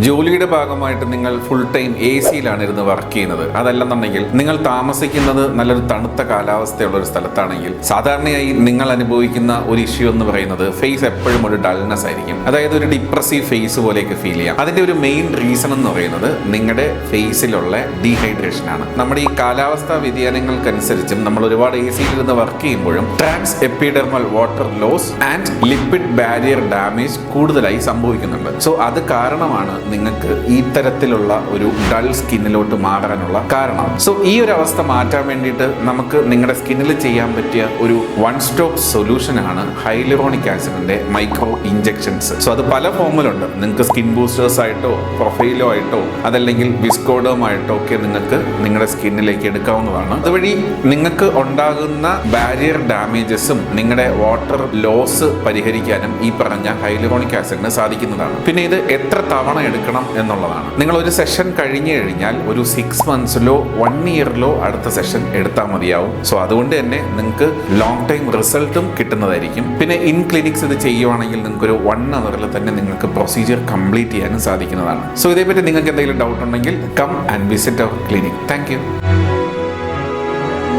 ജോലിയുടെ ഭാഗമായിട്ട് നിങ്ങൾ ഫുൾ ടൈം AC-യിലാണ് ഇരുന്ന് വർക്ക് ചെയ്യുന്നത്, അതല്ലെന്നുണ്ടെങ്കിൽ നിങ്ങൾ താമസിക്കുന്നത് നല്ലൊരു തണുത്ത കാലാവസ്ഥയുള്ള ഒരു സ്ഥലത്താണെങ്കിൽ സാധാരണയായി നിങ്ങൾ അനുഭവിക്കുന്ന ഒരു ഇഷ്യൂ എന്ന് പറയുന്നത് ഫേസ് എപ്പോഴും ഒരു ഡൾനെസ് ആയിരിക്കും. അതായത് ഒരു ഡിപ്രസീവ് ഫേസ് പോലെയൊക്കെ ഫീൽ ചെയ്യാം. അതിന്റെ ഒരു മെയിൻ റീസൺ എന്ന് പറയുന്നത് നിങ്ങളുടെ ഫേസിലുള്ള ഡീഹൈഡ്രേഷൻ ആണ്. നമ്മുടെ ഈ കാലാവസ്ഥാ വ്യതിയാനങ്ങൾക്കനുസരിച്ചും നമ്മൾ ഒരുപാട് AC-യിൽ ഇരുന്ന് വർക്ക് ചെയ്യുമ്പോഴും transepidermal water loss and lipid barrier damage കൂടുതലായി സംഭവിക്കുന്നുണ്ട്. സോ അത് കാരണമാണ് നിങ്ങൾക്ക് ഈ തരത്തിലുള്ള ഒരു ഡൾ സ്കിന്നിലോട്ട് മാറാനുള്ള കാരണം. സോ ഈ ഒരു അവസ്ഥ മാറ്റാൻ വേണ്ടിയിട്ട് നമുക്ക് നിങ്ങളുടെ സ്കിന്നിൽ ചെയ്യാൻ പറ്റിയ ഒരു വൺ സ്റ്റോപ്പ് സൊല്യൂഷൻ ആണ് ഹൈലറോണിക് ആസിഡിന്റെ മൈക്രോ ഇഞ്ചക്ഷൻസ്. സോ അത് പല ഫോമിലുണ്ട്. നിങ്ങൾക്ക് സ്കിൻ ബൂസ്റ്റേഴ്സ് ആയിട്ടോ പ്രൊഫൈലോ ആയിട്ടോ അതല്ലെങ്കിൽ വിസ്കോഡോമായിട്ടോ ഒക്കെ നിങ്ങൾക്ക് നിങ്ങളുടെ സ്കിന്നിലേക്ക് എടുക്കാവുന്നതാണ്. അതുവഴി നിങ്ങൾക്ക് ഉണ്ടാകുന്ന ബാരിയർ ഡാമേജസും നിങ്ങളുടെ വാട്ടർ ലോസ് പരിഹരിക്കാനും ഈ പറഞ്ഞ ഹൈലറോണിക് ആസിഡിന് സാധിക്കുന്നതാണ്. പിന്നെ ഇത് എത്ര തവണ എടുക്കണം എന്നുള്ളതാണ്. നിങ്ങൾ ഒരു സെഷൻ കഴിഞ്ഞു കഴിഞ്ഞാൽ ഒരു 6 monthsലോ 1 yearലോ അടുത്ത സെഷൻ എടുത്താൽ മതിയാവും. സോ അതുകൊണ്ട് തന്നെ നിങ്ങൾക്ക് ലോങ് ടൈം റിസൾട്ടും കിട്ടുന്നതായിരിക്കും. പിന്നെ ഇൻ ക്ലിനിക്സ് ഇത് ചെയ്യുവാണെങ്കിൽ നിങ്ങൾക്ക് ഒരു 1 hourൽ തന്നെ നിങ്ങൾക്ക് പ്രൊസീജിയർ കംപ്ലീറ്റ് ചെയ്യാനും സാധിക്കുന്നതാണ്. സോ ഇതേപറ്റി നിങ്ങൾക്ക് എന്തെങ്കിലും ഡൗട്ട് ഉണ്ടെങ്കിൽ come and visit our clinic. Thank U.